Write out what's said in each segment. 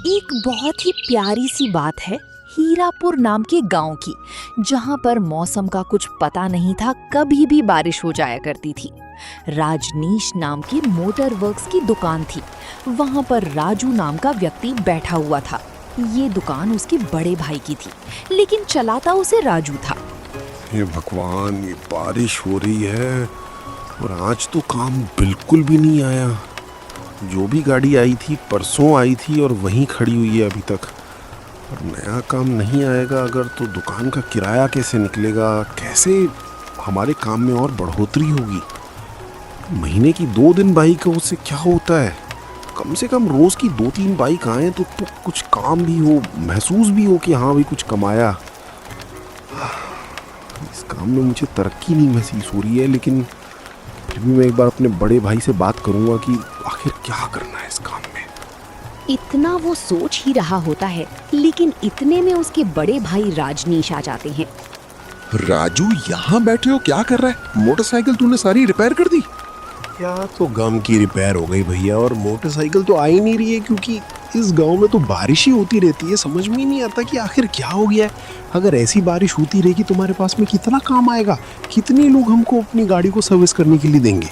एक बहुत ही प्यारी सी बात है हीरापुर नाम के गांव की, जहां पर मौसम का कुछ पता नहीं था, कभी भी बारिश हो जाया करती थी। राजनीश नाम की मोटर वर्क्स की दुकान थी। वहां पर राजू नाम का व्यक्ति बैठा हुआ था। ये दुकान उसके बड़े भाई की थी, लेकिन चलाता उसे राजू था। हे भगवान, ये बारिश हो रही है और आज तो काम बिल्कुल भी नहीं आया। जो भी गाड़ी आई थी परसों आई थी और वहीं खड़ी हुई है अभी तक। और नया काम नहीं आएगा अगर तो दुकान का किराया कैसे निकलेगा, कैसे हमारे काम में और बढ़ोतरी होगी। महीने की 2 दिन बाइक हो उससे क्या होता है, कम से कम रोज़ की 2-3 बाइक आए तो कुछ काम भी हो, महसूस भी हो कि हाँ भी कुछ कमाया। इस काम में मुझे तरक्की नहीं महसूस हो रही है, लेकिन फिर भी मैं एक बार अपने बड़े भाई से बात करूंगा कि आखिर क्या करना है इस काम में। इतना वो सोच ही रहा होता है, लेकिन इतने में उसके बड़े भाई राजनीश आ जाते हैं। राजू, यहाँ बैठे हो, क्या कर रहा है? मोटरसाइकिल तूने सारी रिपेयर कर दी? क्या तो गम की रिपेयर हो गई भैया, और मोटरसाइकिल तो आ ही नहीं रही है क्योंकि इस गांव में तो बारिश ही होती रहती है। समझ में ही नहीं आता कि आखिर क्या हो गया है। अगर ऐसी बारिश होती रहेगी तुम्हारे पास में कितना काम आएगा, कितने लोग हमको अपनी गाड़ी को सर्विस करने के लिए देंगे।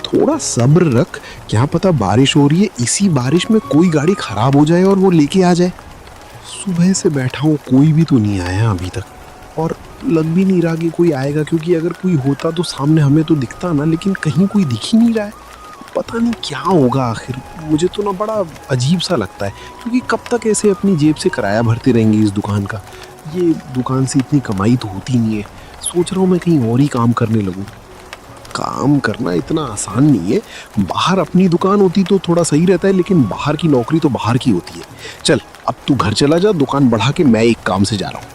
थोड़ा सब्र रख, क्या पता बारिश हो रही है, इसी बारिश में कोई गाड़ी खराब हो जाए और वो लेके आ जाए। सुबह से बैठा हूँ, कोई भी तो नहीं आया अभी तक, और लग भी नहीं रहा कि कोई आएगा, क्योंकि अगर कोई होता तो सामने हमें तो दिखता ना, लेकिन कहीं कोई दिख ही नहीं रहा है। पता नहीं क्या होगा आखिर। मुझे तो ना बड़ा अजीब सा लगता है, क्योंकि कब तक ऐसे अपनी जेब से किराया भरते रहेंगे इस दुकान का। ये दुकान से इतनी कमाई तो होती नहीं है। सोच रहा हूँ मैं कहीं और ही काम करने लगूँ। काम करना इतना आसान नहीं है। बाहर अपनी दुकान होती तो थोड़ा सही रहता है, लेकिन बाहर की नौकरी तो बाहर की होती है। चल अब तू घर चला जा, दुकान बढ़ा के मैं एक काम से जा रहा हूँ।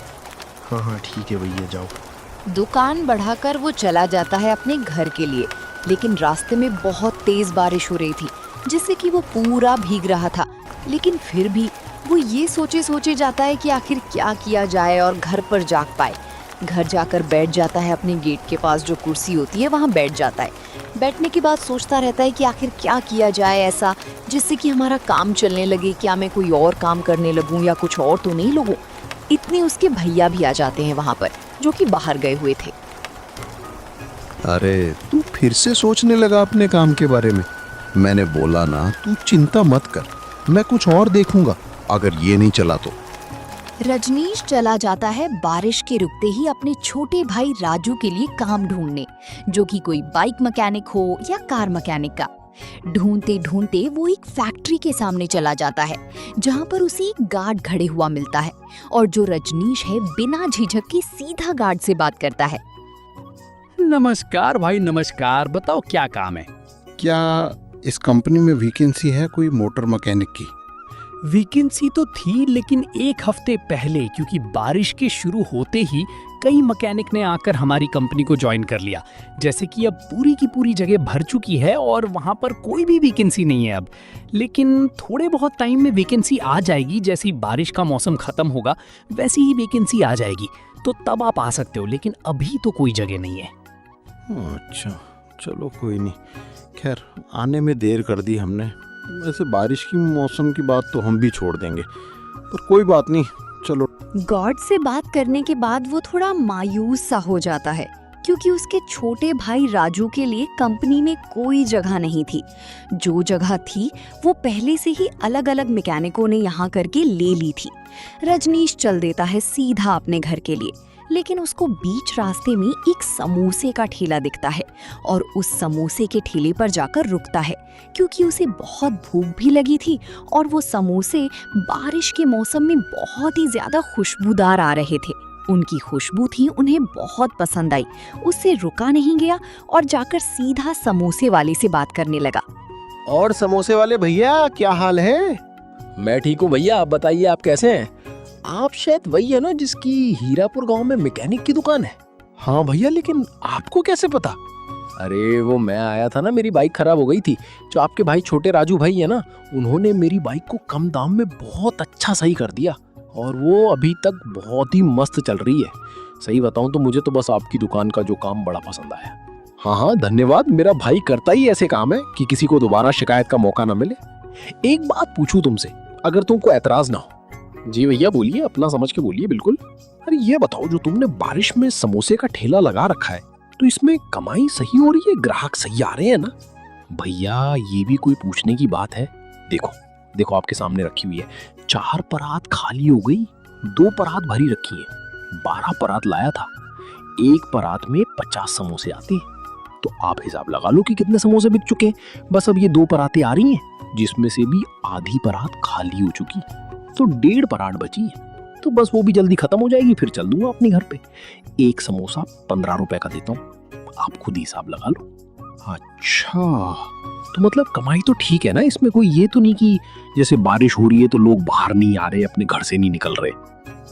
हाँ हाँ ठीक है भैया, जाओ। दुकान बढ़ाकर वो चला जाता है अपने घर के लिए, लेकिन रास्ते में बहुत तेज बारिश हो रही थी, जिससे कि वो पूरा भीग रहा था। लेकिन फिर भी वो ये सोचे सोचे जाता है कि आखिर क्या किया जाए और घर पर जा पाए। घर जाकर बैठ जाता है, अपने गेट के पास जो कुर्सी होती है वहाँ बैठ जाता है। बैठने के बाद सोचता रहता है कि आखिर क्या किया जाए ऐसा जिससे कि हमारा काम चलने लगे। क्या मैं कोई और काम करने लगूँ या कुछ और तो नहीं लगूँ। इतने उसके भैया भी आ जाते हैं वहाँ पर, जो कि बाहर गए हुए थे। अरे तू फिर से सोचने लगा अपने काम के बारे में। मैंने बोला ना, तू चिंता मत कर, मैं कुछ और देखूंगा अगर ये नहीं चला तो। रजनीश चला जाता है बारिश के रुकते ही अपने छोटे भाई राजू के लिए काम ढूंढने, जो कि कोई बाइक मैकेनिक हो या कार मैकेनिक का। ढूंढते ढूंढते वो एक फैक्ट्री के सामने चला जाता है, जहां पर उसे एक गार्ड खड़े हुआ मिलता है, और जो रजनीश है बिना झिझक के सीधा गार्ड से बात करता है। नमस्कार भाई, नमस्कार। बताओ क्या काम है? क्या इस कंपनी में वैकेंसी है कोई मोटर मैकेनिक की? वैकेंसी तो थी, लेकिन 1 हफ्ते पहले, क्योंकि बारिश के शुरू होते ही कई मैकेनिक ने आकर हमारी कंपनी को ज्वाइन कर लिया। जैसे कि अब पूरी की पूरी जगह भर चुकी है और वहाँ पर कोई भी वैकेंसी नहीं है अब। लेकिन थोड़े बहुत टाइम में वैकेंसी आ जाएगी। जैसे ही बारिश का मौसम खत्म होगा वैसे ही वैकेंसी आ जाएगी, तो तब आप आ सकते हो, लेकिन अभी तो कोई जगह नहीं है। अच्छा चलो कोई नहीं, खैर आने में देर कर दी हमने। वैसे बारिश की मौसम की बात तो हम भी छोड़ देंगे, पर कोई बात नहीं, चलो। गार्ड से बात करने के बाद वो थोड़ा मायूस सा हो जाता है, क्योंकि उसके छोटे भाई राजू के लिए कंपनी में कोई जगह नहीं थी। जो जगह थी वो पहले से ही अलग अलग मैकेनिकों ने यहाँ करके ले ली थी। रजनीश चल देता है सीधा अपने घर के लिए, लेकिन उसको बीच रास्ते में एक समोसे का ठेला दिखता है, और उस समोसे के ठेले पर जाकर रुकता है, क्योंकि उसे बहुत भूख भी लगी थी और वो समोसे बारिश के मौसम में बहुत ही ज्यादा खुशबूदार आ रहे थे। उनकी खुशबू थी उन्हें बहुत पसंद आई। उससे रुका नहीं गया और जाकर सीधा समोसे वाले से बात करने लगा। और समोसे वाले भैया, क्या हाल है? मैं ठीक हूँ भैया, आप बताइए आप कैसे हैं? आप शायद वही है ना जिसकी हीरापुर गांव में मैकेनिक की दुकान है? हाँ भैया, लेकिन आपको कैसे पता? अरे वो मैं आया था ना, मेरी बाइक खराब हो गई थी। जो आपके भाई छोटे राजू भाई है ना, उन्होंने मेरी बाइक को कम दाम में बहुत अच्छा सही कर दिया, और वो अभी तक बहुत ही मस्त चल रही है। सही बताऊं तो मुझे तो बस आपकी दुकान का जो काम बड़ा पसंद आया। हाँ हाँ धन्यवाद, मेरा भाई करता ही ऐसे काम है कि किसी को दोबारा शिकायत का मौका ना मिले। एक बात पूछूं तुमसे, अगर तुमको ऐतराज ना हो। जी भैया बोलिए, अपना समझ के बोलिए, बिल्कुल। अरे ये बताओ, जो तुमने बारिश में समोसे का ठेला लगा रखा है, तो इसमें कमाई सही हो रही है, ग्राहक सही आ रहे हैं ना? भैया ये भी कोई पूछने की बात है? देखो देखो आपके सामने रखी हुई है, 4 परात खाली हो गई, 2 परात भरी रखी है। 12 परात लाया था, एक परात में 50 समोसे आते हैं। तो आप हिसाब लगा लो कि कितने समोसे बिक चुके हैं। बस अब ये 2 परातें आ रही हैं, जिसमें से भी आधी परात खाली हो चुकी, तो 1.5 परात बची है। तो बस वो भी जल्दी खत्म हो जाएगी, फिर चल दूंगा अपने घर पे। एक समोसा 15 रुपए का देता हूँ, आप खुद ही हिसाब लगा लो। अच्छा, तो मतलब कमाई तो ठीक है ना इसमें? कोई ये तो नहीं कि जैसे बारिश हो रही है तो लोग बाहर नहीं आ रहे, अपने घर से नहीं निकल रहे?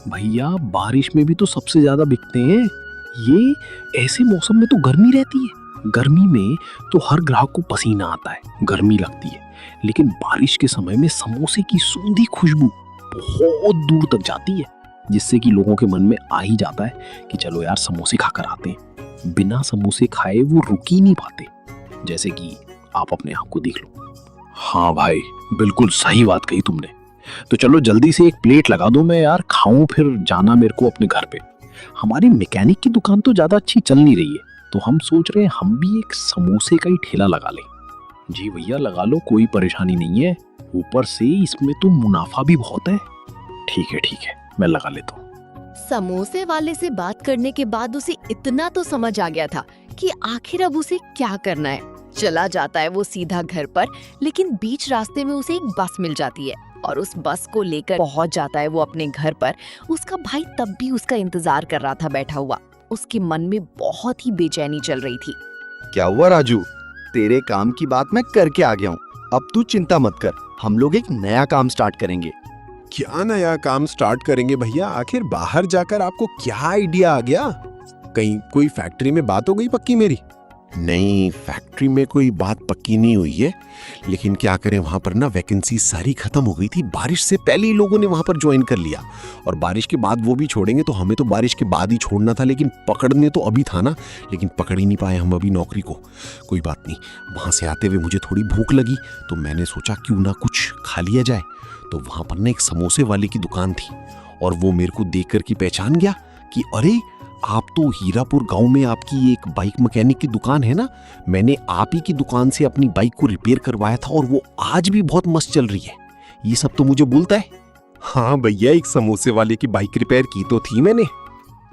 भैया बारिश में भी तो सबसे ज्यादा बिकते हैं ये। ऐसे मौसम में तो गर्मी रहती है, गर्मी में तो हर ग्राहक को पसीना आता है, गर्मी लगती है। लेकिन बारिश के समय में समोसे की सूंधी खुशबू बहुत दूर तक जाती है, जिससे कि लोगों के मन में आ ही जाता है कि चलो यार समोसे खाकर आते हैं। बिना समोसे खाए वो रुक ही नहीं पाते, जैसे कि आप अपने आप को देख लो। हाँ भाई, बिल्कुल सही बात कही तुमने। तो चलो जल्दी से एक प्लेट लगा दो, मैं यार खाऊं, फिर जाना मेरे को अपने घर पे। हमारी मैकेनिक की दुकान तो ज्यादा अच्छी चल नहीं रही है, तो हम सोच रहे हैं हम भी एक समोसे का ही ठेला लगा लें। जी भैया लगा लो, कोई परेशानी नहीं है, ऊपर से इसमें तो मुनाफा भी बहुत है। ठीक है, मैं लगा लेता हूँ। समोसे वाले से बात करने के बाद उसे इतना तो समझ आ गया था कि आखिर अब उसे क्या करना है। चला जाता है वो सीधा घर पर, लेकिन बीच रास्ते में उसे एक बस मिल जाती है और उस बस को लेकर पहुंच जाता है वो अपने घर पर। उसका भाई तब भी उसका इंतजार कर रहा था बैठा हुआ। उसके मन में बहुत ही बेचैनी चल रही थी। क्या हुआ राजू, तेरे काम की बात मैं करके आ गया हूँ। अब तू चिंता मत कर, हम लोग एक नया काम स्टार्ट करेंगे। क्या नया काम स्टार्ट करेंगे भैया? आखिर बाहर जाकर आपको क्या आइडिया आ गया? कहीं कोई फैक्ट्री में बात हो गई पक्की मेरी? नहीं, फैक्ट्री में कोई बात पक्की नहीं हुई है, लेकिन क्या करें, वहां पर ना वैकेंसी सारी खत्म हो गई थी। बारिश से पहले ही लोगों ने वहां पर ज्वाइन कर लिया, और बारिश के बाद वो भी छोड़ेंगे, तो हमें तो बारिश के बाद ही छोड़ना था, लेकिन पकड़ने तो अभी था ना, लेकिन पकड़ ही नहीं पाए हम अभी नौकरी को। कोई बात नहीं, वहां से आते हुए मुझे थोड़ी भूख लगी, तो मैंने सोचा क्यों ना कुछ खा लिया जाए। तो वहां पर ना एक समोसे वाले की दुकान थी, और वो मेरे को देख कर के पहचान गया कि अरे आप तो हीरापुर गांव में आपकी एक बाइक मैकेनिक की दुकान है ना, मैंने आप ही की दुकान से अपनी बाइक को रिपेयर करवाया था और वो आज भी बहुत मस्त चल रही है। ये सब तो मुझे बोलता है। हाँ भैया, एक समोसे वाले की बाइक रिपेयर की तो थी मैंने।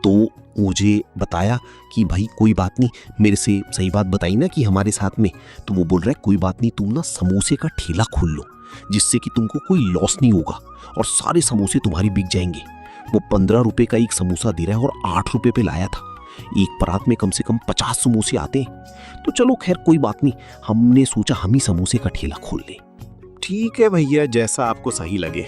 तो मुझे बताया कि भाई कोई बात नहीं, मेरे से सही बात बताई ना कि हमारे साथ में, तो वो बोल रहा है कोई बात नहीं, तुम ना समोसे का ठेला खोल लो, जिससे कि तुमको कोई लॉस नहीं होगा और सारे समोसे तुम्हारी बिक जाएंगे। वो 15 रुपए का एक समोसा दे रहा है और 8 रुपए पे लाया था। एक परात में कम से कम 50 समोसे आते हैं। तो चलो खैर कोई बात नहीं, हमने सोचा हम ही समोसे का ठेला खोल लें। ठीक है भैया, जैसा आपको सही लगे।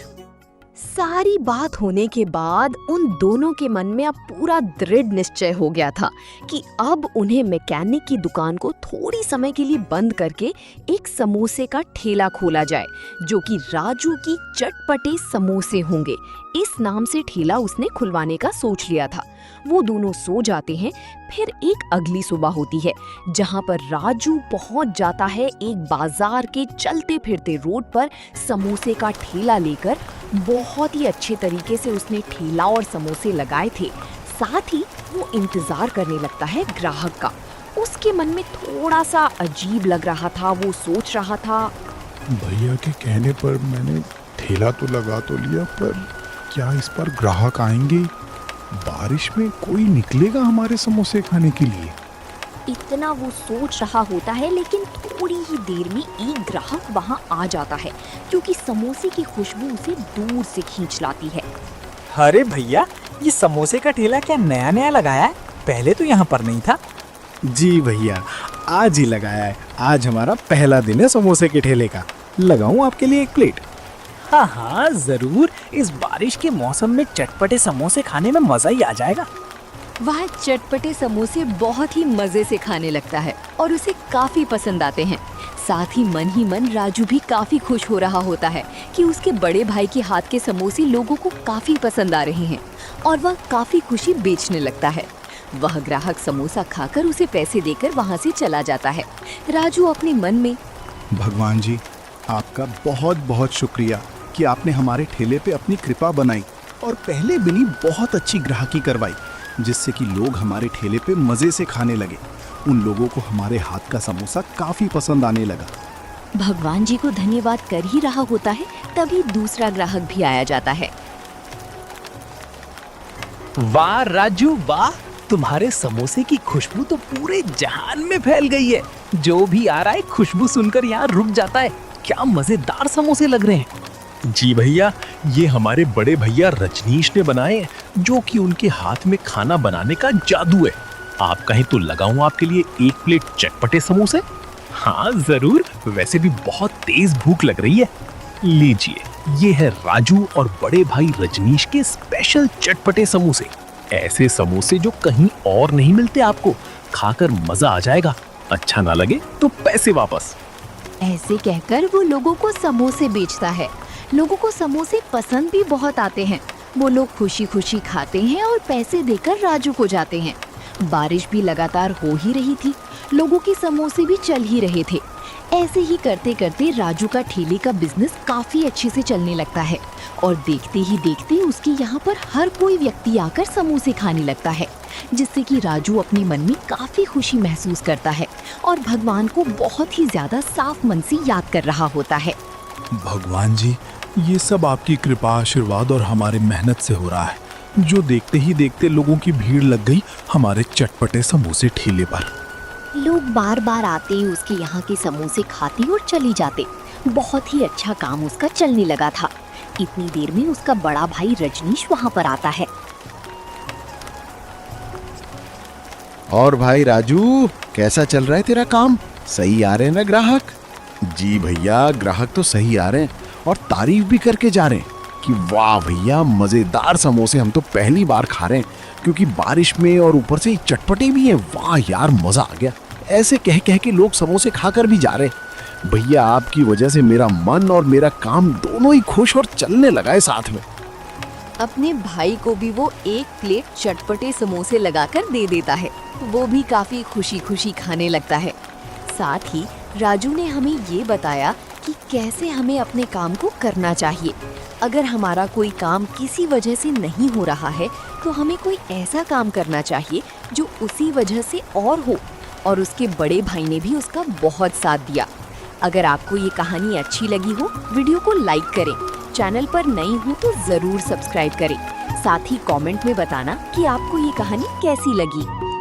सारी बात होने के बाद उन दोनों के मन में अब पूरा दृढ़ निश्चय हो गया था कि अब उन्हें मैकेनिक की दुकान को थोड़ी समय के लिए बंद करके एक समोसे का ठेला खोला जाए, जो कि राजू की चटपटे समोसे होंगे। इस नाम से ठेला उसने खुलवाने का सोच लिया था। वो दोनों सो जाते हैं। फिर एक अगली सुबह होती है, जहां पर राजू पहुंच जाता है एक बाजार के चलते फिरते रोड पर समोसे का ठेला लेकर। बहुत ही अच्छे तरीके से उसने ठेला और समोसे लगाए थे। साथ ही वो इंतजार करने लगता है ग्राहक का। उसके मन में थोड़ा सा अजीब लग रहा था। वो सोच रहा था, भैया के कहने पर मैंने ठेला तो लगा तो लिया, पर क्या इस पर ग्राहक आएंगे? बारिश में कोई निकलेगा हमारे समोसे खाने के लिए? इतना वो सोच रहा होता है, लेकिन थोड़ी ही देर में एक ग्राहक वहां आ जाता है, क्योंकि समोसे की खुशबू उसे दूर से खींच लाती है। अरे भैया, ये समोसे का ठेला क्या नया नया लगाया है? पहले तो यहाँ पर नहीं था। जी भैया, आज ही लगाया है। आज हमारा पहला दिन है समोसे के ठेले का। लगाऊं आपके लिए एक प्लेट? हाँ हाँ जरूर, इस बारिश के मौसम में चटपटे समोसे खाने में मजा ही आ जाएगा। वह चटपटे समोसे बहुत ही मजे से खाने लगता है और उसे काफी पसंद आते हैं। साथ ही मन राजू भी काफी खुश हो रहा होता है कि उसके बड़े भाई के हाथ के समोसे लोगों को काफी पसंद आ रहे हैं, और वह काफी खुशी बेचने लगता है। वह ग्राहक समोसा खाकर उसे पैसे देकर वहां से चला जाता है। राजू अपने मन में, भगवान जी, आपका बहुत बहुत शुक्रिया कि आपने हमारे ठेले पे अपनी कृपा बनाई और पहले भी नहीं बहुत अच्छी ग्राहकी करवाई, जिससे कि लोग हमारे ठेले पे मज़े से खाने लगे। उन लोगों को हमारे हाथ का समोसा काफ़ी पसंद आने लगा। भगवान जी को धन्यवाद कर ही रहा होता है, तभी दूसरा ग्राहक भी आया जाता है। वाह राजू वाह, तुम्हारे समोसे की खुशबू तो पूरे जहान में फैल गई है। जो भी आ रहा है खुशबू सुनकर यहाँ रुक जाता है। क्या मजेदार समोसे लग रहे हैं। जी भैया, ये हमारे बड़े भैया रजनीश ने बनाए हैं, जो कि उनके हाथ में खाना बनाने का जादू है। आप कहें तो लगाऊं आपके लिए 1 प्लेट चटपटे समोसे? हाँ जरूर, वैसे भी बहुत तेज भूख लग रही है। लीजिए, ये है राजू और बड़े भाई रजनीश के स्पेशल चटपटे समोसे। ऐसे समोसे जो कहीं और नहीं मिलते आपको। खाकर मजा आ जाएगा, अच्छा ना लगे तो पैसे वापस। ऐसे कहकर वो लोगों को समोसे बेचता है। लोगों को समोसे पसंद भी बहुत आते हैं। वो लोग खुशी खुशी खाते हैं और पैसे देकर राजू को जाते हैं। बारिश भी लगातार हो ही रही थी, लोगों के समोसे भी चल ही रहे थे। ऐसे ही करते करते राजू का ठेले का बिजनेस काफी अच्छे से चलने लगता है और देखते ही देखते उसके यहाँ पर हर कोई व्यक्ति आकर समोसे खाने लगता है, जिससे कि राजू अपने मन में काफी खुशी महसूस करता है और भगवान को बहुत ही ज्यादा साफ मन से याद कर रहा होता है। भगवान जी, ये सब आपकी कृपा, आशीर्वाद और हमारे मेहनत से हो रहा है, जो देखते ही देखते लोगों की भीड़ लग गई हमारे चटपटे समोसे ठेले पर। लोग बार बार आते, उसके यहाँ के समोसे खाते और चले जाते। बहुत ही अच्छा काम उसका चलने लगा था। इतनी देर में उसका बड़ा भाई रजनीश वहाँ पर आता है। और भाई राजू, कैसा चल रहा है तेरा काम? सही आ रहे हैं ना ग्राहक? जी भैया, ग्राहक तो सही आ रहे हैं और तारीफ भी करके जा रहे हैं कि वाह भैया, मजेदार समोसे हम तो पहली बार खा रहे हैं, क्योंकि बारिश में और ऊपर से चटपटे भी हैं। वाह यार, मजा आ गया। ऐसे कह कह के लोग समोसे खाकर भी जा रहे हैं। भैया, आपकी वजह से मेरा मन और मेरा काम दोनों ही खुश और चलने लगा है साथ में। अपने भाई को भी वो 1 प्लेट चटपटे समोसे लगाकर दे देता है। वो भी काफी खुशी खुशी खाने लगता है। साथ ही राजू ने हमें ये बताया कि कैसे हमें अपने काम को करना चाहिए। अगर हमारा कोई काम किसी वजह से नहीं हो रहा है तो हमें कोई ऐसा काम करना चाहिए जो उसी वजह से और हो। और उसके बड़े भाई ने भी उसका बहुत साथ दिया। अगर आपको ये कहानी अच्छी लगी हो, वीडियो को लाइक करें। चैनल पर नई हो तो ज़रूर सब्सक्राइब करें। साथ ही कमेंट में बताना कि आपको ये कहानी कैसी लगी।